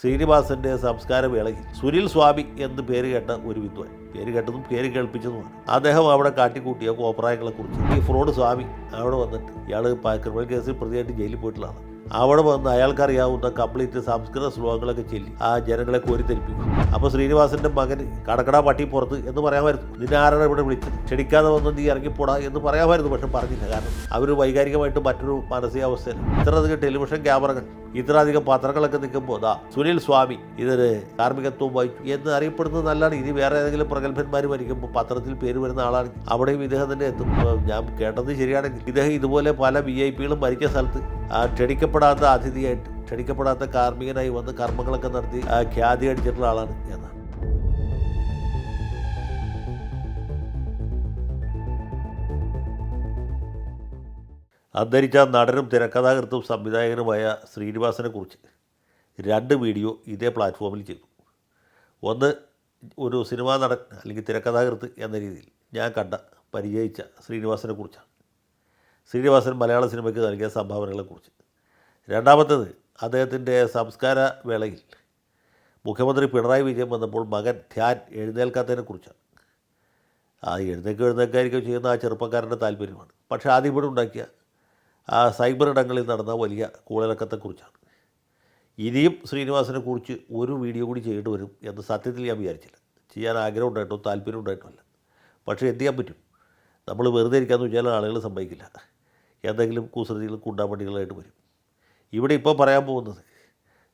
ശ്രീനിവാസന്റെ സംസ്കാരവേളയിൽ സുനിൽ സ്വാമി എന്ന് പേര് കേട്ട ഒരു വിദ്വാൻ, പേര് കേട്ടതും പേര് കേൾപ്പിച്ചതുമാണ്. അദ്ദേഹം അവിടെ കാട്ടിക്കൂട്ടിയ കോപ്രായങ്ങളെക്കുറിച്ച് ഈ ഫ്രോഡ് സ്വാമി അവിടെ വന്നിട്ട് ഇയാൾ ക്രിമിനൽ കേസിൽ പ്രതിയായിട്ട് ജയിലിൽ പോയിട്ടുള്ളതാണ്. അവിടെ വന്ന് അയാൾക്കറിയാവുന്ന കംപ്ലീറ്റ് സംസ്കൃത ശ്ലോകങ്ങളൊക്കെ ചൊല്ലി ആ ജനങ്ങളെ കോരിത്തെരിപ്പിക്കും. അപ്പോൾ ശ്രീനിവാസന്റെ മകന് കടക്കടാ പട്ടി പുറത്ത് എന്ന് പറയാമായിരുന്നു. നിന്നെ ആരാണ് ഇവിടെ വിളിച്ചത്, ക്ഷണിക്കാതെ വന്ന് നീ ഇറങ്ങിപ്പോടാ എന്ന് പറയാമായിരുന്നു. പക്ഷെ പറഞ്ഞില്ല. കാരണം അവർ വൈകാരികമായിട്ട് മറ്റൊരു മാനസികാവസ്ഥയിൽ ഇത്രയധികം ടെലിവിഷൻ ക്യാമറകൾ, ഇത്രയധികം പത്രങ്ങളൊക്കെ നിൽക്കുമ്പോൾ സുനിൽ സ്വാമി ഇതിന് കാർമ്മികത്വം വഹിച്ചു എന്ന് അറിയപ്പെടുന്നത് നല്ലതാണ്. ഇനി വേറെ ഏതെങ്കിലും പ്രഗത്ഭന്മാർ മരിക്കുമ്പോൾ പത്രത്തിൽ പേര് വരുന്ന ആളാണെങ്കിൽ അവിടെയും ഇദ്ദേഹം തന്നെ എത്തും. ഞാൻ കേട്ടത് ശരിയാണെങ്കിൽ ഇദ്ദേഹം ഇതുപോലെ പല VIP-കളും മരിച്ച സ്ഥലത്ത് ക്ഷണിക്കപ്പെടാത്ത അതിഥിയായിട്ട്, ക്ഷണിക്കപ്പെടാത്ത കാർമ്മികനായി വന്ന് കർമ്മങ്ങളൊക്കെ നടത്തി ഖ്യാതി അടിച്ചിട്ടുള്ള ആളാണ് എന്നാണ്. അന്തരിച്ച നടനും തിരക്കഥാകൃത്തും സംവിധായകനുമായ ശ്രീനിവാസനെ കുറിച്ച് 2 വീഡിയോ ഇതേ പ്ലാറ്റ്ഫോമിൽ ചെയ്തു. ഒന്ന് ഒരു സിനിമാ നടൻ അല്ലെങ്കിൽ തിരക്കഥാകൃത്ത് എന്ന രീതിയിൽ ഞാൻ കണ്ട പരിചയിച്ച ശ്രീനിവാസനെ കുറിച്ചാണ്. ശ്രീനിവാസൻ മലയാള സിനിമയ്ക്ക് നൽകിയ സംഭാവനകളെക്കുറിച്ച്. രണ്ടാമത്തേത് അദ്ദേഹത്തിൻ്റെ സംസ്കാര വേളയിൽ മുഖ്യമന്ത്രി പിണറായി വിജയൻ വന്നപ്പോൾ മകൻ ധ്യാൻ എഴുന്നേൽക്കാത്തതിനെക്കുറിച്ചാണ്. ആ എഴുന്നേൽക്കായിരിക്കും ചെയ്യുന്ന ആ ചെറുപ്പക്കാരൻ്റെ താല്പര്യമാണ്. പക്ഷേ ആദ്യം ഇവിടെ ഉണ്ടാക്കിയ ആ സൈബർ ഇടങ്ങളിൽ നടന്ന വലിയ കൂളിളക്കത്തെക്കുറിച്ചാണ്. ഇനിയും ശ്രീനിവാസനെ കുറിച്ച് ഒരു വീഡിയോ കൂടി ചെയ്യേണ്ടി വരും എന്ന് സത്യത്തിൽ ഞാൻ വിചാരിച്ചില്ല. ചെയ്യാൻ ആഗ്രഹം ഉണ്ടായിട്ടോ താല്പര്യം ഉണ്ടായിട്ടല്ല. പക്ഷേ എന്ത് ചെയ്യാൻ പറ്റും, നമ്മൾ വെറുതെ ഇരിക്കാമെന്ന് വെച്ചാൽ ആളുകൾ സമ്മതിക്കില്ല. എന്തെങ്കിലും കുസൃതികളും കുണ്ടാമണ്ടികളായിട്ട് വരും. ഇവിടെ ഇപ്പോൾ പറയാൻ പോകുന്നത്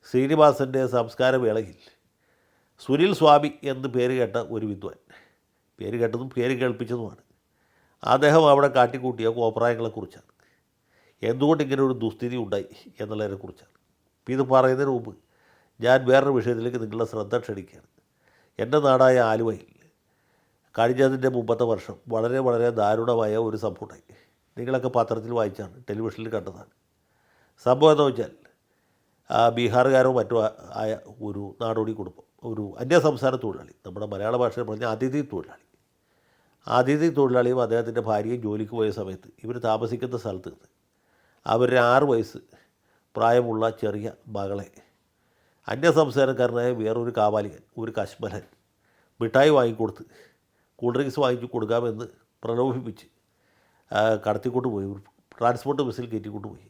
ശ്രീനിവാസൻ്റെ സംസ്കാര വേളയിൽ സുനിൽ സ്വാമി എന്ന് പേര് കേട്ട ഒരു വിദ്വാൻ, പേര് കേട്ടതും പേര് കേൾപ്പിച്ചതുമാണ്. അദ്ദേഹം അവിടെ കാട്ടിക്കൂട്ടിയ കോപ്രായങ്ങളെക്കുറിച്ചാണ്. എന്തുകൊണ്ട് ഇങ്ങനെ ഒരു ദുസ്ഥിതി ഉണ്ടായി എന്നുള്ളതിനെക്കുറിച്ചാണ്. ഇത് പറയുന്നതിന് മുമ്പ് ഞാൻ വേറൊരു വിഷയത്തിലേക്ക് നിങ്ങളുടെ ശ്രദ്ധ ക്ഷണിക്കുകയാണ്. എൻ്റെ നാടായ ആലുവയിൽ കഴിഞ്ഞതിൻ്റെ മുമ്പത്തെ വർഷം വളരെ വളരെ ദാരുണമായ ഒരു സംഭവം ഉണ്ടായി. നിങ്ങളൊക്കെ പത്രത്തിൽ വായിച്ചാണ്, ടെലിവിഷനിൽ കണ്ടതാണ്. സംഭവം എന്ന് വെച്ചാൽ ബീഹാറുകാരോ മറ്റോ ആയ ഒരു നാടോടി കുടുംബം, ഒരു അന്യസംസ്ഥാന തൊഴിലാളി, നമ്മുടെ മലയാള ഭാഷയിൽ പറഞ്ഞ അതിഥി തൊഴിലാളിയും അദ്ദേഹത്തിൻ്റെ ഭാര്യയും ജോലിക്ക് പോയ സമയത്ത് ഇവർ താമസിക്കുന്ന സ്ഥലത്ത് നിന്ന് അവരുടെ 6 വയസ്സ് പ്രായമുള്ള ചെറിയ മകളെ അന്യസംസ്ഥാനക്കാരനായ വേറൊരു കാവാലികൻ, ഒരു കശ്മലൻ, മിഠായി വാങ്ങിക്കൊടുത്ത് കൂൾ ഡ്രിങ്ക്സ് വാങ്ങിച്ചു കൊടുക്കാമെന്ന് പ്രലോഭിപ്പിച്ച് കടത്തിക്കൊണ്ടുപോയി. ട്രാൻസ്പോർട്ട് ബസ്സിൽ കയറ്റിക്കൊണ്ടുപോയി.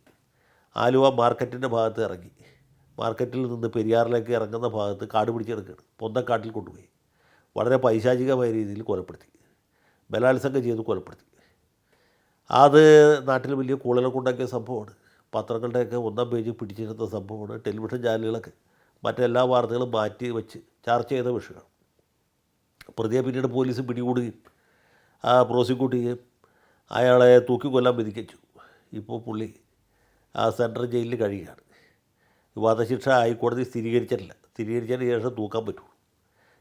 ആലുവ മാർക്കറ്റിൻ്റെ ഭാഗത്ത് ഇറങ്ങി, മാർക്കറ്റിൽ നിന്ന് പെരിയാറിലേക്ക് ഇറങ്ങുന്ന ഭാഗത്ത് കാട് പിടിച്ചെടുക്കുകയാണ്. പൊന്തക്കാട്ടിൽ കൊണ്ടുപോയി വളരെ പൈശാചികമായ രീതിയിൽ കൊലപ്പെടുത്തി, ബലാത്സംഗം ചെയ്ത് കൊലപ്പെടുത്തി. അത് നാട്ടിൽ വലിയ കൂളലൊക്കെ ഉണ്ടാക്കിയ സംഭവമാണ്. പത്രങ്ങളുടെയൊക്കെ 1-ാം പേജ് പിടിച്ചിരുന്ന സംഭവമാണ്. ടെലിവിഷൻ ചാനലുകളൊക്കെ മറ്റെല്ലാ വാർത്തകളും മാറ്റി വെച്ച് ചർച്ച ചെയ്ത വിഷയമാണ്. പ്രതിയെ പിന്നീട് പോലീസ് പിടികൂടുകയും പ്രോസിക്യൂട്ട് ചെയ്യുകയും അയാളെ തൂക്കിക്കൊല്ലാൻ വിധിച്ചു. ഇപ്പോൾ പുള്ളി സെൻട്രൽ ജയിലിൽ കഴിയുകയാണ്. വധശിക്ഷ ഹൈക്കോടതി സ്ഥിരീകരിച്ചതിന് ശേഷം തൂക്കാൻ പറ്റുള്ളൂ.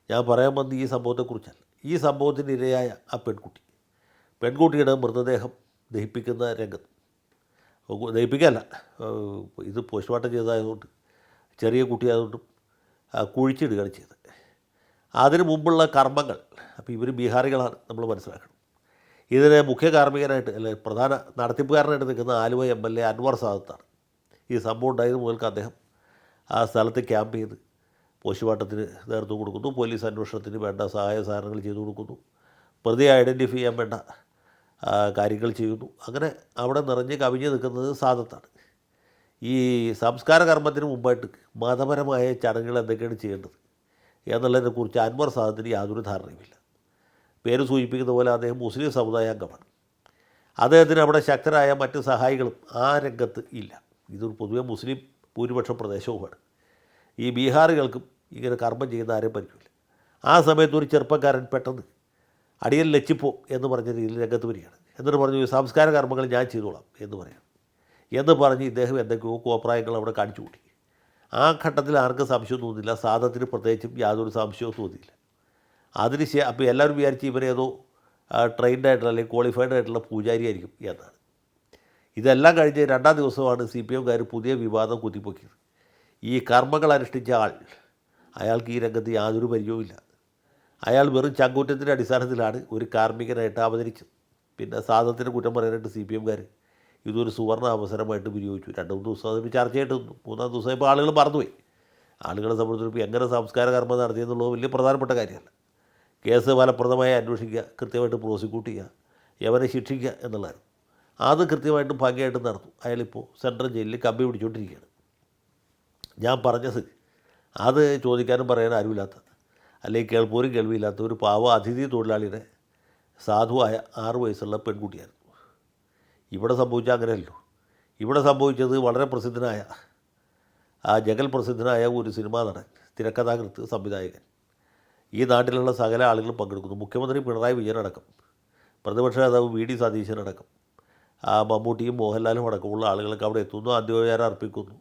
ഞാൻ പറയാൻ വന്നത് ഈ സംഭവത്തെക്കുറിച്ചല്ല. ഈ സംഭവത്തിന് ഇരയായ ആ പെൺകുട്ടിയുടെ മൃതദേഹം ദഹിപ്പിക്കുന്ന രംഗത്ത്, ദഹിപ്പിക്കല്ല, ഇത് പോസ്റ്റ്മോർട്ടം ചെയ്തതായതുകൊണ്ട് ചെറിയ കുട്ടിയായതുകൊണ്ടും കുഴിച്ചിടുകയാണ് ചെയ്തത്. അതിന് മുമ്പുള്ള കർമ്മങ്ങൾ, അപ്പോൾ ഇവർ ബീഹാറികളാണ്, നമ്മൾ മനസ്സിലാക്കണം. ഇതിന് മുഖ്യ കാർമ്മികനായിട്ട് അല്ലെ പ്രധാന നടത്തിപ്പുകാരനായിട്ട് നിൽക്കുന്ന ആലുവ MLA അൻവർ സാദത്താണ്. ഈ സംഭവം ഉണ്ടായത് മുതൽക്ക് അദ്ദേഹം ആ സ്ഥലത്ത് ക്യാമ്പ് ചെയ്ത് പോസ്റ്റ്മോർട്ടത്തിന് നേതൃത്വം കൊടുക്കുന്നു, പോലീസ് അന്വേഷണത്തിന് വേണ്ട സഹായ സഹകരണങ്ങൾ ചെയ്തു കൊടുക്കുന്നു, പ്രതിയെ ഐഡൻറ്റിഫൈ ചെയ്യാൻ വേണ്ട കാര്യങ്ങൾ ചെയ്യുന്നു. അങ്ങനെ അവിടെ നിറഞ്ഞ് കവിഞ്ഞ് നിൽക്കുന്നത് സാദത്താണ്. ഈ സംസ്കാര കർമ്മത്തിന് മുമ്പായിട്ട് മതപരമായ ചടങ്ങുകൾ എന്തൊക്കെയാണ് ചെയ്യേണ്ടത് എന്നുള്ളതിനെക്കുറിച്ച് അൻവർ സാദത്തിന് യാതൊരു ധാരണയുമില്ല. പേര് സൂചിപ്പിക്കുന്ന പോലെ അദ്ദേഹം മുസ്ലിം സമുദായ അംഗമാണ്. അദ്ദേഹത്തിന് അവിടെ ശക്തരായ മറ്റ് സഹായികളും ആ രംഗത്ത് ഇല്ല. ഇതൊരു പൊതുവെ മുസ്ലിം ഭൂരിപക്ഷ പ്രദേശവുമാണ്. ഈ ബീഹാറുകൾക്കും ഇങ്ങനെ കർമ്മം ചെയ്യുന്ന ആരെയും പറ്റില്ല. ആ സമയത്ത് ഒരു ചെറുപ്പക്കാരൻ പെട്ടെന്ന് അടിയൻ ലച്ചിപ്പോ എന്ന് പറഞ്ഞ രീതിയിൽ രംഗത്ത് വരികയാണ്. എന്നിട്ട് പറഞ്ഞു, സംസ്കാര കർമ്മങ്ങൾ ഞാൻ ചെയ്തോളാം എന്ന് പറയാം എന്ന് പറഞ്ഞ് ഇദ്ദേഹം എന്തൊക്കെയോ കോപ്രായങ്ങൾ അവിടെ കാണിച്ചു കൂട്ടി. ആ ഘട്ടത്തിൽ ആർക്കും സംശയം തോന്നില്ല. സാദത്തിന് പ്രത്യേകിച്ചും യാതൊരു സംശയവും തോന്നിയില്ല. അപ്പോൾ എല്ലാവരും വിചാരിച്ച് ഇവരേതോ ട്രെയിൻഡ് ആയിട്ടുള്ള അല്ലെങ്കിൽ ക്വാളിഫൈഡ് ആയിട്ടുള്ള പൂജാരി ആയിരിക്കും എന്നാണ്. ഇതെല്ലാം കഴിഞ്ഞ് 2-ാം ദിവസമാണ് CPMകാർ പുതിയ വിവാദം കുത്തിപ്പൊക്കിയത്. ഈ കർമ്മങ്ങൾ അനുഷ്ഠിച്ച അയാൾക്ക് ഈ രംഗത്ത് യാതൊരു പരിചയവുമില്ല. അയാൾ വെറും ചങ്കൂറ്റത്തിൻ്റെ അടിസ്ഥാനത്തിലാണ് ഒരു കാർമ്മികനായിട്ട് അവതരിച്ചത്. പിന്നെ സാദത്തിന് കുറ്റം പറയാനായിട്ട് CPMകാർ ഇതൊരു സുവർണ്ണ അവസരമായിട്ട് വിനിയോഗിച്ചു. 2-3 ദിവസം അതിന് ചർച്ചയായിട്ട് നിന്നു. 3-ാം ദിവസം ഇപ്പോൾ ആളുകൾ മറന്നുപോയി. ആളുകളെ സംബന്ധിച്ചിടത്തോളം എങ്ങനെ സംസ്കാര കർമ്മം നടത്തിയെന്നുള്ളത് വലിയ പ്രധാനപ്പെട്ട കാര്യമല്ല. കേസ് ഫലപ്രദമായി അന്വേഷിക്കുക, കൃത്യമായിട്ട് പ്രോസിക്യൂട്ട് ചെയ്യുക, യവനെ ശിക്ഷിക്കുക എന്നുള്ളതായിരുന്നു. അത് കൃത്യമായിട്ടും ഭംഗിയായിട്ടും നടന്നു. അയാളിപ്പോൾ സെൻട്രൽ ജയിലിൽ കമ്പി പിടിച്ചുകൊണ്ടിരിക്കുകയാണ്. ഞാൻ പറഞ്ഞത് അത് ചോദിക്കാനും പറയാനും ആരുമില്ലാത്ത, അല്ലെങ്കിൽ കേൾപ്പോരും കേൾവിയില്ലാത്ത ഒരു പാവ അതിഥി തൊഴിലാളിയുടെ സാധുവായ 6 വയസ്സുള്ള പെൺകുട്ടിയായിരുന്നു. ഇവിടെ സംഭവിച്ചാൽ അങ്ങനെയല്ലോ. ഇവിടെ സംഭവിച്ചത് വളരെ പ്രസിദ്ധനായ ജഗൽ പ്രസിദ്ധനായ ഒരു സിനിമാ നടൻ, തിരക്കഥാകൃത്ത്, സംവിധായകൻ, ഈ നാട്ടിലുള്ള സകല ആളുകളും പങ്കെടുക്കുന്നു. മുഖ്യമന്ത്രി പിണറായി വിജയനടക്കം, പ്രതിപക്ഷ നേതാവ് വി ഡി സതീശനടക്കം, മമ്മൂട്ടിയും മോഹൻലാലും അടക്കമുള്ള ആളുകളൊക്കെ അവിടെ എത്തുന്നു, അന്ത്യോപചാരം അർപ്പിക്കുന്നു.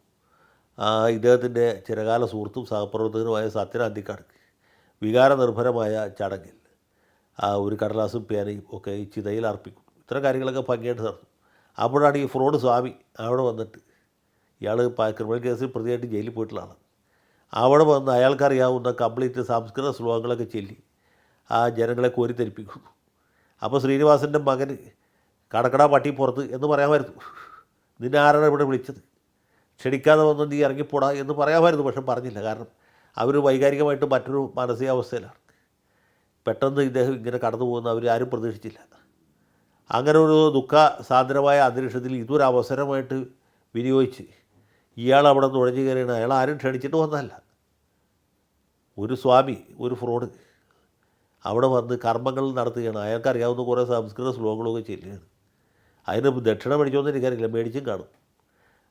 ഇദ്ദേഹത്തിൻ്റെ ചിരകാല സുഹൃത്തും സഹപ്രവർത്തകനുമായ സത്യൻ അന്തിക്കാട് വികാരനിർഭരമായ ചടങ്ങിൽ ഒരു കടലാസും പേനയും ഒക്കെ ഈ ചിതയിൽ അർപ്പിക്കുന്നു. ഇത്തരം കാര്യങ്ങളൊക്കെ ഭംഗിയായിട്ട് നടന്നു. അപ്പോഴാണ് ഈ ഫ്രോഡ് സ്വാമി അവിടെ വന്നിട്ട്, ഇയാൾ ക്രിമിനൽ കേസിൽ പ്രതിയായിട്ട് ജയിലിൽ പോയിട്ടുള്ള ആളാണ്. അവിടെ വന്ന് അയാൾക്കറിയാവുന്ന കംപ്ലീറ്റ് സംസ്കൃത ശ്ലോകങ്ങളൊക്കെ ചൊല്ലി ജനങ്ങളെ കോരിത്തെരിപ്പിക്കുന്നു. അപ്പോൾ ശ്രീനിവാസൻ്റെ മകന് കടക്കട പട്ടി പുറത്ത് എന്ന് പറയാമായിരുന്നു. നിന്നെ ആരാണ് ഇവിടെ വിളിച്ചത്, ക്ഷണിക്കാതെ വന്ന് നീ ഇറങ്ങിപ്പോടാ എന്ന് പറയാമായിരുന്നു. പക്ഷെ പറഞ്ഞില്ല. കാരണം അവർ വൈകാരികമായിട്ട് മറ്റൊരു മാനസികാവസ്ഥയിലാണ്. പെട്ടെന്ന് ഇദ്ദേഹം ഇങ്ങനെ കടന്നു പോകുന്ന അവർ ആരും പ്രതീക്ഷിച്ചില്ല. അങ്ങനെ ഒരു ദുഃഖ സാന്ദ്രമായ അന്തരീക്ഷത്തിൽ ഇതൊരു അവസരമായിട്ട് വിനിയോഗിച്ച് ഇയാൾ അവിടെ നുഴഞ്ഞു കയറിയാണ്. അയാൾ ആരും ക്ഷണിച്ചിട്ട് വന്നതല്ല. ഒരു സ്വാമി, ഒരു ഫ്രോഡ് അവിടെ വന്ന് കർമ്മങ്ങൾ നടത്തുകയാണ്. അയാൾക്കറിയാവുന്ന കുറേ സംസ്കൃത ശ്ലോകങ്ങളൊക്കെ ചെല്ലുകയാണ്. അതിന് ദക്ഷിണ മേടിച്ചോന്ന് എനിക്കറിയില്ല, മേടിച്ചും കാണും.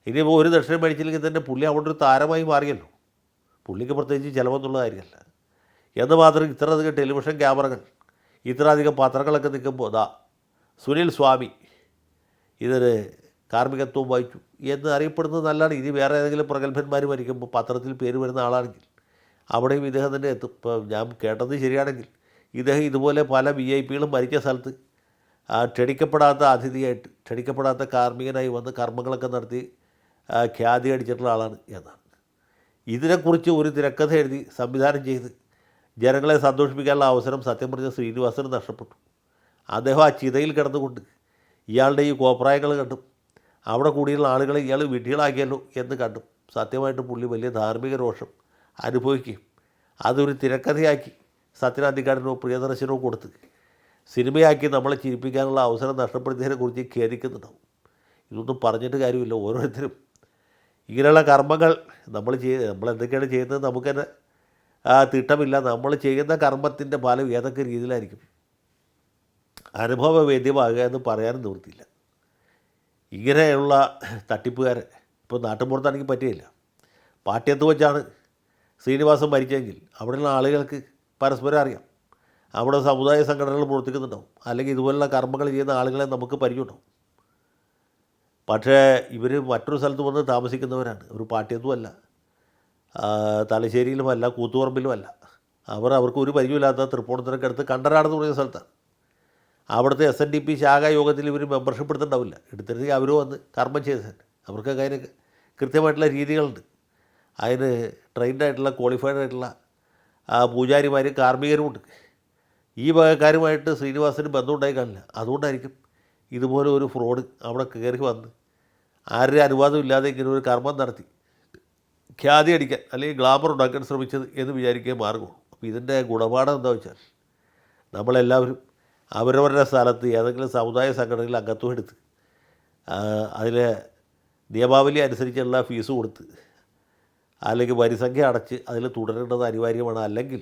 ഇനിയിപ്പോൾ ഒരു ദക്ഷിണ മേടിച്ചില്ലെങ്കിൽ തന്നെ പുള്ളി അവിടെ ഒരു താരമായി മാറിയല്ലോ. പുള്ളിക്ക് പ്രത്യേകിച്ച് ചിലവെന്നുള്ള കാര്യമല്ല. എന്ന് മാത്രം ഇത്രയധികം ടെലിവിഷൻ ക്യാമറകൾ, ഇത്രയധികം പത്രങ്ങളൊക്കെ നിൽക്കുമ്പോൾ സുനിൽ സ്വാമി ഇതിന് കാർമ്മികത്വം വഹിച്ചു എന്ന് അറിയപ്പെടുന്നത് നല്ലതാണ്. ഇനി വേറെ ഏതെങ്കിലും പ്രഗത്ഭന്മാർ മരിക്കുമ്പോൾ പത്രത്തിൽ പേര് വരുന്ന ആളാണെങ്കിൽ അവിടെയും ഇദ്ദേഹം തന്നെ എത്തും. ഇപ്പം ഞാൻ കേട്ടത് ശരിയാണെങ്കിൽ ഇദ്ദേഹം ഇതുപോലെ പല VIP-കളും മരിച്ച സ്ഥലത്ത് ക്ഷണിക്കപ്പെടാത്ത അതിഥിയായിട്ട്, ക്ഷണിക്കപ്പെടാത്ത കാർമ്മികനായി വന്ന് കർമ്മങ്ങളൊക്കെ നടത്തി ഖ്യാതി അടിച്ചിട്ടുള്ള ആളാണ് എന്നാണ്. ഇതിനെക്കുറിച്ച് ഒരു തിരക്കഥ എഴുതി സംവിധാനം ചെയ്ത് ജനങ്ങളെ സന്തോഷിപ്പിക്കാനുള്ള അവസരം സത്യം പറഞ്ഞ ശ്രീനിവാസന് നഷ്ടപ്പെട്ടു. അദ്ദേഹം ആ ചിതയിൽ കിടന്നുകൊണ്ട് ഇയാളുടെ ഈ കോപ്രായങ്ങൾ കണ്ടും അവിടെ കൂടിയുള്ള ആളുകളെ ഇയാൾ വിഡ്ഢികളാക്കിയല്ലോ എന്ന് കണ്ടും സത്യമായിട്ട് പുള്ളി വലിയ ധാർമ്മിക രോഷം അനുഭവിക്കുകയും അതൊരു തിരക്കഥയാക്കി സത്യൻ അന്തിക്കാടിനോ പ്രിയദർശനോ കൊടുത്ത് സിനിമയാക്കി നമ്മളെ ചിരിപ്പിക്കാനുള്ള അവസരം നഷ്ടപ്പെടുത്തിയതിനെക്കുറിച്ച് ഖേദിക്കുന്നുണ്ടാവും. ഇതൊന്നും പറഞ്ഞിട്ട് കാര്യമില്ല. ഓരോരുത്തരും ഇങ്ങനെയുള്ള കർമ്മങ്ങൾ നമ്മൾ എന്തൊക്കെയാണ് ചെയ്യുന്നത് നമുക്ക് തന്നെ തിട്ടമില്ല. നമ്മൾ ചെയ്യുന്ന കർമ്മത്തിൻ്റെ ഫലം ഏതൊക്കെ രീതിയിലായിരിക്കും അനുഭവവേദ്യമാകുക എന്ന് പറയാനും നിവൃത്തിയില്ല. ഇങ്ങനെയുള്ള തട്ടിപ്പുകാരെ ഇപ്പോൾ നാട്ടുമ്പുറത്താണെങ്കിൽ പറ്റുകയില്ല. പാട്യത്ത് വെച്ചാണ് ശ്രീനിവാസൻ മരിച്ചെങ്കിൽ അവിടെയുള്ള ആളുകൾക്ക് പരസ്പരം അറിയാം. അവിടെ സമുദായ സംഘടനകൾ പ്രവർത്തിക്കുന്നുണ്ടാവും, അല്ലെങ്കിൽ ഇതുപോലുള്ള കർമ്മങ്ങൾ ചെയ്യുന്ന ആളുകളെ നമുക്ക് പരിചയമുണ്ടാവും. പക്ഷേ ഇവർ മറ്റൊരു സ്ഥലത്ത് വന്ന് താമസിക്കുന്നവരാണ്. ഒരു പാട്യത്തുമല്ല, തലശ്ശേരിയിലുമല്ല, കൂത്തുപറമ്പിലുമല്ല. അവർക്ക് ഒരു പരിചയമില്ലാത്ത തൃപ്പൂണിത്തുറക്കടുത്ത് കണ്ടനാടെന്ന് പറയുന്ന സ്ഥലത്താണ്. അവിടുത്തെ SNDP ശാഖാ യോഗത്തിൽ ഇവർ മെമ്പർഷിപ്പ് എടുത്തിട്ടുണ്ടാവില്ല. എടുത്തിരുന്നെങ്കിൽ അവർ വന്ന് കർമ്മം ചെയ്തത്. അവർക്കൊക്കെ അതിന് കൃത്യമായിട്ടുള്ള രീതികളുണ്ട്. അതിന് ട്രെയിൻഡായിട്ടുള്ള ക്വാളിഫൈഡ് ആയിട്ടുള്ള പൂജാരിമാരും കാർമ്മികരുമുണ്ട്. ഈ വകക്കാരുമായിട്ട് ശ്രീനിവാസന് ബന്ധമുണ്ടായി കാണില്ല. അതുകൊണ്ടായിരിക്കും ഇതുപോലെ ഒരു ഫ്രോഡ് അവിടെ കയറി വന്ന് ആരുടെ അനുവാദം ഇല്ലാതെ ഇങ്ങനെ ഒരു കർമ്മം നടത്തി ഖ്യാതി അടിക്കാൻ അല്ലെങ്കിൽ ഗ്ലാമർ ഉണ്ടാക്കാൻ ശ്രമിച്ചത് എന്ന് വിചാരിക്കാൻ മാർഗമുള്ളൂ. അപ്പോൾ ഇതിൻ്റെ ഗുണപാഠം എന്താ വെച്ചാൽ നമ്മളെല്ലാവരും അവരവരുടെ സ്ഥലത്ത് ഏതെങ്കിലും സമുദായ സംഘടനയിൽ അംഗത്വം എടുത്ത് അതിലെ നിയമാവലി അനുസരിച്ചുള്ള ഫീസ് കൊടുത്ത് അല്ലെങ്കിൽ വരിസംഖ്യ അടച്ച് അതിൽ തുടരേണ്ടത് അനിവാര്യമാണ്. അല്ലെങ്കിൽ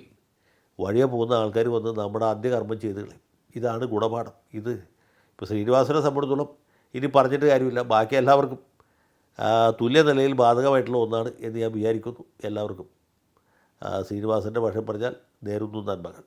വഴിയെ പോകുന്ന ആൾക്കാർ വന്ന് നമ്മുടെ അന്ത്യകർമ്മം ചെയ്ത് കളയും. ഇതാണ് ഗുണപാഠം. ഇത് ഇപ്പോൾ ശ്രീനിവാസനെ സംബന്ധിച്ചിടത്തോളം ഇനി പറഞ്ഞിട്ട് കാര്യമില്ല. ബാക്കി എല്ലാവർക്കും തുല്യ നിലയിൽ ബാധകമായിട്ടുള്ള ഒന്നാണ് എന്ന് ഞാൻ വിചാരിക്കുന്നു. എല്ലാവർക്കും ശ്രീനിവാസൻ്റെ ഭാഷ പറഞ്ഞാൽ നേരുന്നു നന്മകൾ.